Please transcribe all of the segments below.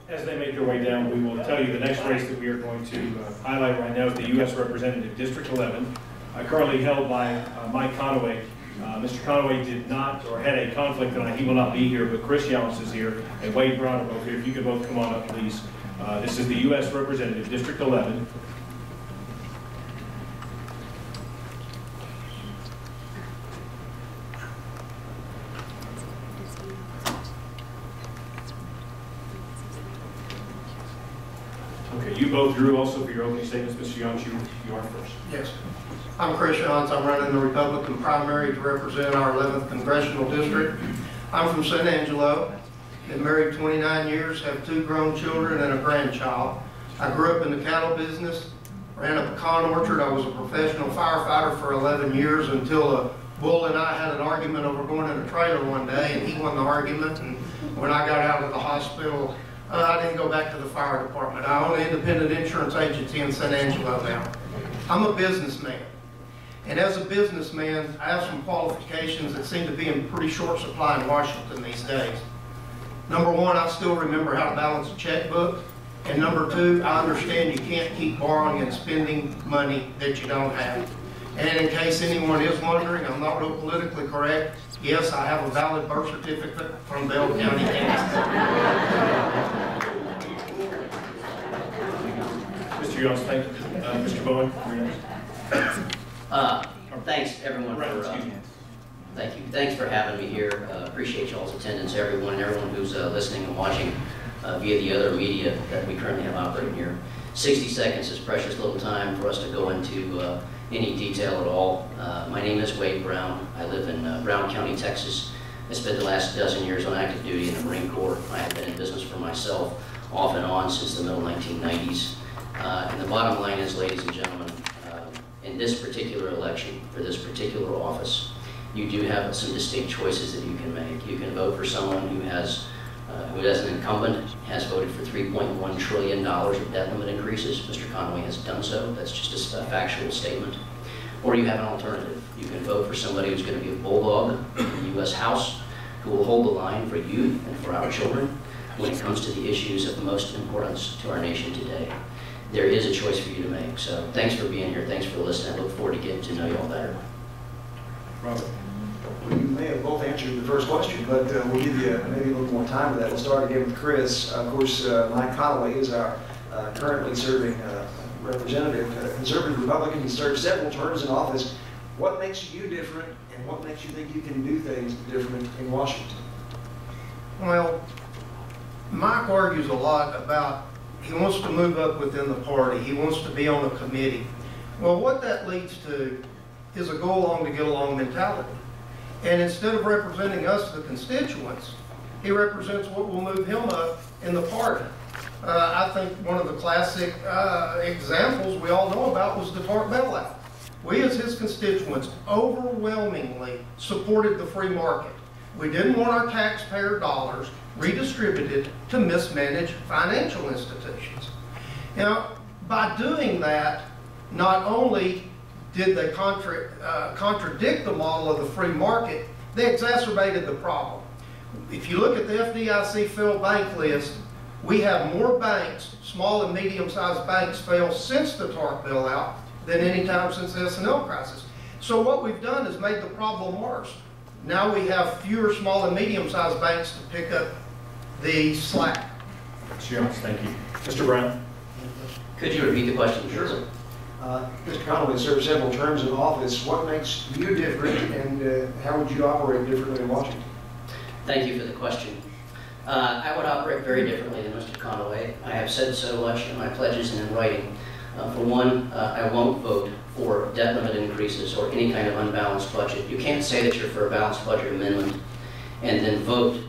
As they make their way down, we will tell you the next race that we are going to highlight right now is the U.S. Representative District 11, currently held by Mike Conaway. Mr. Conaway did not, or had a conflict tonight. He will not be here, but Chris Younts is here, and Wade Brown are both here. If you could both come on up, please. This is the U.S. Representative District 11. Okay, you both drew also for your opening statements. Mr. Younts, you are first. Yes. I'm Chris Younts. I'm running the Republican primary to represent our 11th Congressional District. I'm from San Angelo. Been married 29 years, have 2 grown children and a grandchild. I grew up in the cattle business, ran a pecan orchard. I was a professional firefighter for 11 years until a bull and I had an argument over going in a trailer one day, and he won the argument. And when I got out of the hospital, I didn't go back to the fire department. I own an independent insurance agency in San Angelo now. I'm a businessman. And as a businessman, I have some qualifications that seem to be in pretty short supply in Washington these days. Number 1, I still remember how to balance a checkbook. And number 2, I understand you can't keep borrowing and spending money that you don't have. And in case anyone is wondering, I'm not real politically correct. Yes, I have a valid birth certificate from Bell County, Kansas. Mr. Younts, thank you. Mr. Bowen. Thanks everyone for thank you. Thanks for having me here. Appreciate y'all's attendance, everyone who's listening and watching via the other media that we currently have operating here. 60 seconds is precious little time for us to go into any detail at all. My name is Wade Brown. I live in Brown County, Texas. I spent the last dozen years on active duty in the Marine Corps. I have been in business for myself off and on since the middle 1990s. And the bottom line is, ladies and gentlemen, in this particular election, for this particular office, you do have some distinct choices that you can make. You can vote for someone who has an incumbent, has voted for $3.1 trillion of debt limit increases. Mr. Conaway has done so. That's just a factual statement. Or you have an alternative. You can vote for somebody who's going to be a bulldog in the U.S. House, who will hold the line for you and for our children when it comes to the issues of most importance to our nation today. There is a choice for you to make. So thanks for being here. Thanks for listening. I look forward to getting to know you all better. Robert. Well, you may have both answered the first question, but we'll give you maybe a little more time for that. We'll start again with Chris. Of course, Mike Conaway is our currently serving representative, conservative Republican. He served several terms in office. What makes you different, and what makes you think you can do things different in Washington? Well, Mike argues a lot about he wants to move up within the party. He wants to be on a committee. Well, what that leads to is a go along to get along mentality. And instead of representing us, the constituents, he represents what will move him up in the party. I think one of the classic examples we all know about was the TARP bailout. We as his constituents overwhelmingly supported the free market. We didn't want our taxpayer dollars redistributed to mismanaged financial institutions. Now, by doing that, not only did they contradict the model of the free market, they exacerbated the problem. If you look at the FDIC failed bank list, we have more banks, small and medium-sized banks, fail since the TARP bailout than any time since the S&L crisis. So what we've done is made the problem worse. Now we have fewer small and medium-sized banks to pick up the slack. Mr. Younts, thank you. Mr. Brown. Could you repeat the question? Sure. Mr. Conaway served several terms in office. What makes you different, and how would you operate differently in Washington? Thank you for the question. I would operate very differently than Mr. Conaway. I have said so much in my pledges and in writing. For one, I won't vote for debt limit increases or any kind of unbalanced budget. You can't say that you're for a balanced budget amendment and then vote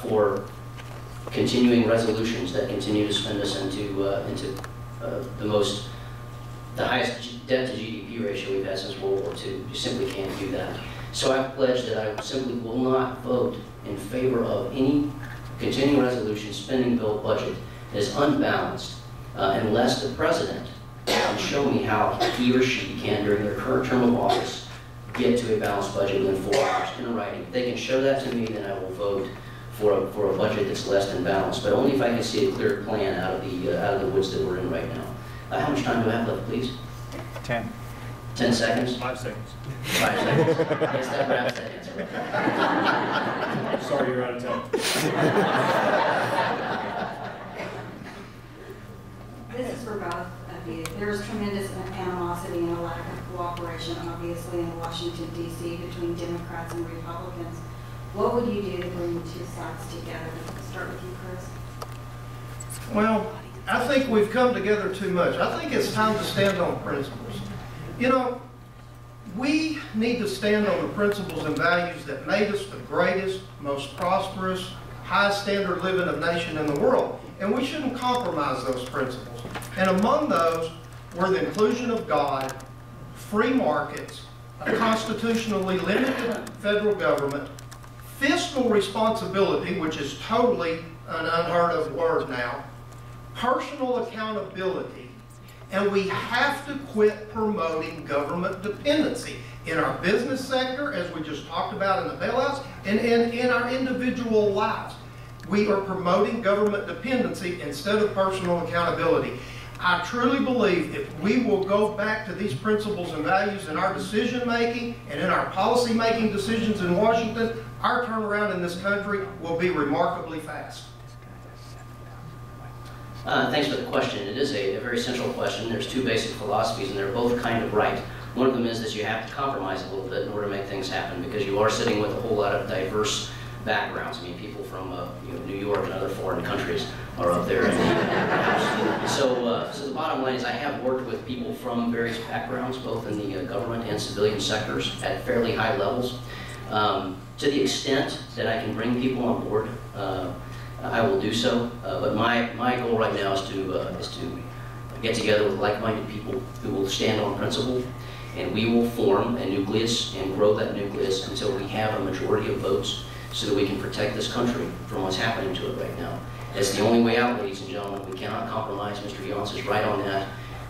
for continuing resolutions that continue to spend us into the highest debt to GDP ratio we've had since World War II. You simply can't do that. So I've pledged that I simply will not vote in favor of any continuing resolution spending bill budget that is unbalanced unless the president can show me how he or she can, during their current term of office, get to a balanced budget within 4 hours in writing. If they can show that to me, then I will vote for a budget that's less than balanced, but only if I can see a clear plan out of the woods that we're in right now. How much time do I have left, please? 10. 10 seconds? 5 seconds. 5 seconds. Yes, that wraps that answer. Sorry, you're out of time. This is for both of you. There's tremendous animosity and a lack of cooperation, obviously, in Washington, D.C. between Democrats and Republicans. What would you do to bring the two sides together? Start with you, Chris. Well, I think we've come together too much. I think it's time to stand on principles. You know, we need to stand on the principles and values that made us the greatest, most prosperous, highest standard living of nation in the world. And we shouldn't compromise those principles. And among those were the inclusion of God, free markets, a constitutionally limited federal government, fiscal responsibility, which is totally an unheard of word now, personal accountability, and we have to quit promoting government dependency in our business sector, as we just talked about in the bailouts, and in our individual lives. We are promoting government dependency instead of personal accountability. I truly believe if we will go back to these principles and values in our decision making and in our policy making decisions in Washington, our turnaround in this country will be remarkably fast. Thanks for the question. It is a very central question. There's two basic philosophies, and they're both kind of right. One of them is that you have to compromise a little bit in order to make things happen, because you are sitting with a whole lot of diverse backgrounds. I mean, people from New York and other foreign countries are up there. So the bottom line is I have worked with people from various backgrounds, both in the government and civilian sectors at fairly high levels. To the extent that I can bring people on board, I will do so. But my goal right now is to get together with like-minded people who will stand on principle, and we will form a nucleus and grow that nucleus until we have a majority of votes, so that we can protect this country from what's happening to it right now. It's the only way out, ladies and gentlemen. We cannot compromise. Mr. Younts is right on that.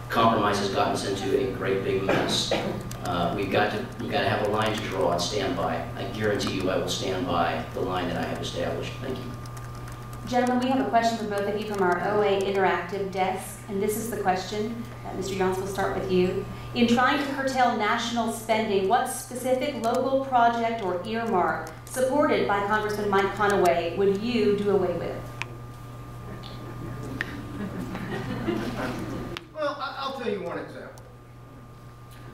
Compromise has gotten us into a great big mess. We've got to have a line to draw and stand by. I guarantee you I will stand by the line that I have established. Thank you. Gentlemen, we have a question for both of you from our OA Interactive desk, and this is the question. Mr. Younts, we'll start with you. In trying to curtail national spending, what specific local project or earmark supported by Congressman Mike Conaway would you do away with? Well, I'll tell you one example.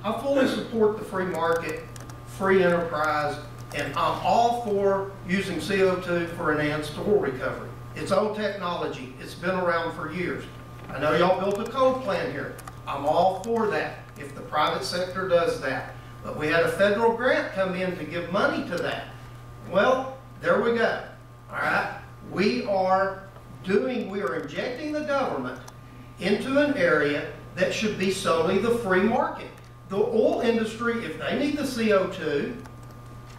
I fully support the free market, free enterprise, and I'm all for using CO2 for enhanced oil recovery. It's old technology. It's been around for years. I know y'all built a coal plant here. I'm all for that if the private sector does that. But we had a federal grant come in to give money to that. Well, there we go. All right? We are injecting the government into an area that should be solely the free market. The oil industry, if they need the CO2,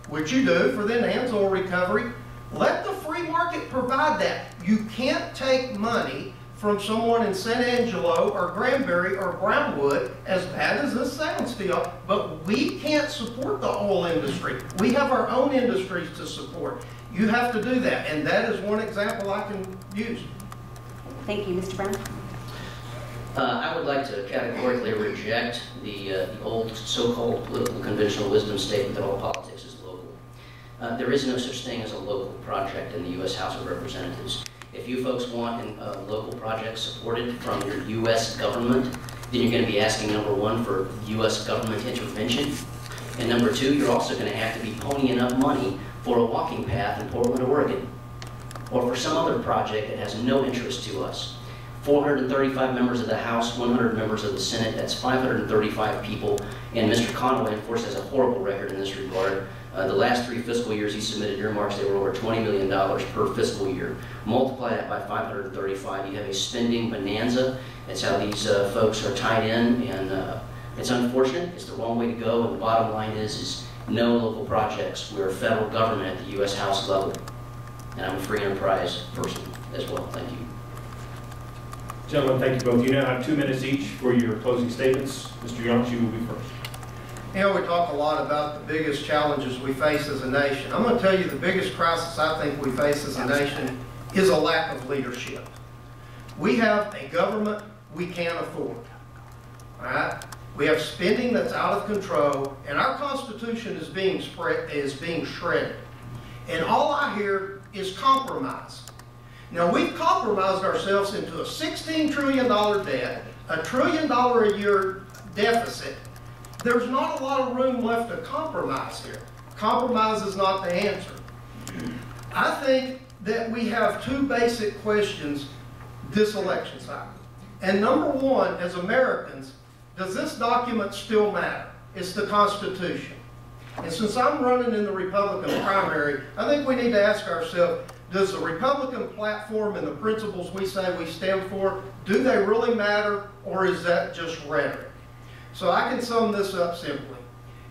which you do for the enhanced oil recovery, let the free market provide that. You can't take money from someone in San Angelo or Granbury or Brownwood, as bad as this sounds to y'all, but we can't support the oil industry. We have our own industries to support. You have to do that, and that is one example I can use. Thank you. Mr. Brown? I would like to categorically reject the old so-called political conventional wisdom statement that all politics is local. There is no such thing as a local project in the U.S. House of Representatives. If you folks want local projects supported from your U.S. government, then you're going to be asking, number one, for U.S. government intervention. And number two, you're also going to have to be ponying up money for a walking path in Portland, Oregon, or for some other project that has no interest to us. 435 members of the House, 100 members of the Senate, that's 535 people. And Mr. Conaway, of course, has a horrible record in this regard. The last 3 fiscal years he submitted earmarks, they were over $20 million per fiscal year. Multiply that by 535, you have a spending bonanza. That's how these folks are tied in, and it's unfortunate. It's the wrong way to go, and the bottom line is no local projects. We're a federal government at the U.S. House level, and I'm a free enterprise person as well. Thank you. Gentlemen, thank you both. You now have 2 minutes each for your closing statements. Mr. Younts, you will be first. You know, we talk a lot about the biggest challenges we face as a nation. I'm going to tell you the biggest crisis I think we face as a nation is a lack of leadership. We have a government we can't afford. All right? We have spending that's out of control, and our Constitution is being shredded. And all I hear is compromise. Now, we've compromised ourselves into a $16 trillion debt, a $1 trillion a year deficit. There's not a lot of room left to compromise here. Compromise is not the answer. I think that we have two basic questions this election cycle. And number one, as Americans, does this document still matter? It's the Constitution. And since I'm running in the Republican primary, I think we need to ask ourselves, does the Republican platform and the principles we say we stand for, do they really matter, or is that just rhetoric? So I can sum this up simply.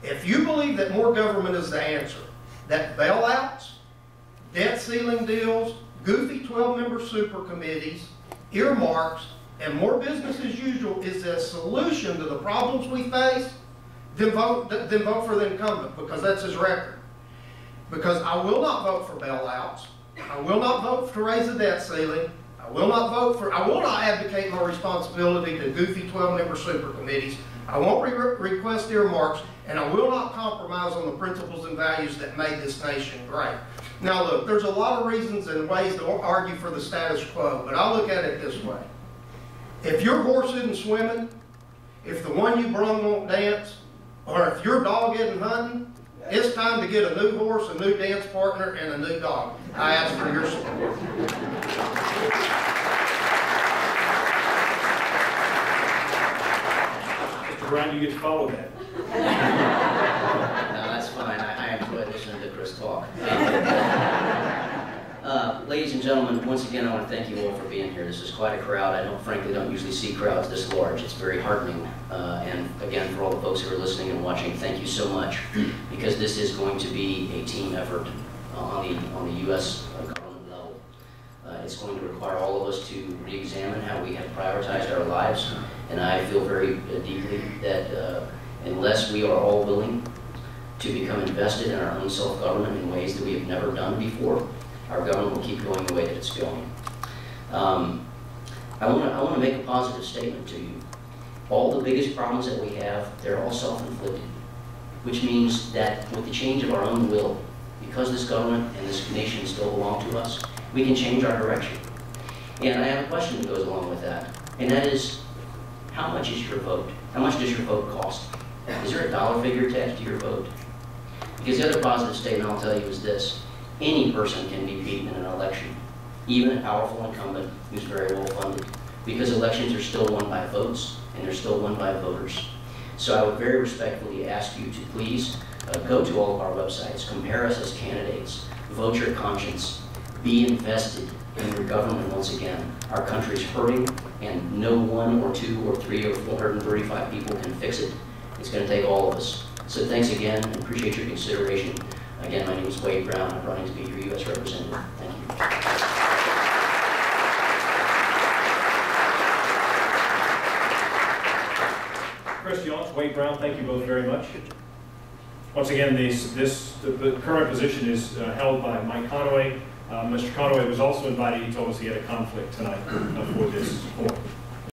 If you believe that more government is the answer, that bailouts, debt ceiling deals, goofy 12-member super committees, earmarks, and more business as usual is a solution to the problems we face, then vote for the incumbent, because that's his record. Because I will not vote for bailouts. I will not vote to raise the debt ceiling. I will not advocate my responsibility to goofy 12-member super committees. I won't request earmarks, and I will not compromise on the principles and values that made this nation great. Now look, there's a lot of reasons and ways to argue for the status quo, but I look at it this way. If your horse isn't swimming, if the one you brung won't dance, or if your dog isn't hunting, it's time to get a new horse, a new dance partner, and a new dog. I ask for your support. Mr. Brown, you get to follow that. No, that's fine. I enjoy listening to Chris talk. Ladies and gentlemen, once again, I want to thank you all for being here. This is quite a crowd. I frankly don't usually see crowds this large. It's very heartening. And again, for all the folks who are listening and watching, thank you so much, because this is going to be a team effort on the U.S. government level. It's going to require all of us to re-examine how we have prioritized our lives. And I feel very deeply that unless we are all willing to become invested in our own self-government in ways that we have never done before, our government will keep going the way that it's going. I want to make a positive statement to you. All the biggest problems that we have, they're all self-inflicted, which means that with the change of our own will, because this government and this nation still belong to us, we can change our direction. And I have a question that goes along with that, and that is, how much is your vote? How much does your vote cost? Is there a dollar figure attached to your vote? Because the other positive statement I'll tell you is this. Any person can be beaten in an election, even a powerful incumbent who's very well funded, because elections are still won by votes and they're still won by voters. So I would very respectfully ask you to please go to all of our websites, compare us as candidates, vote your conscience, be invested in your government once again. Our country's hurting, and no 1 or 2 or 3 or 435 people can fix it. It's going to take all of us. So thanks again, and appreciate your consideration. Again, my name is Wade Brown. I'm running to be your U.S. Representative. Thank you. Chris Younts, Wade Brown, thank you both very much. Once again, the current position is held by Mike Conaway. Mr. Conaway was also invited. He told us he had a conflict tonight for this forum.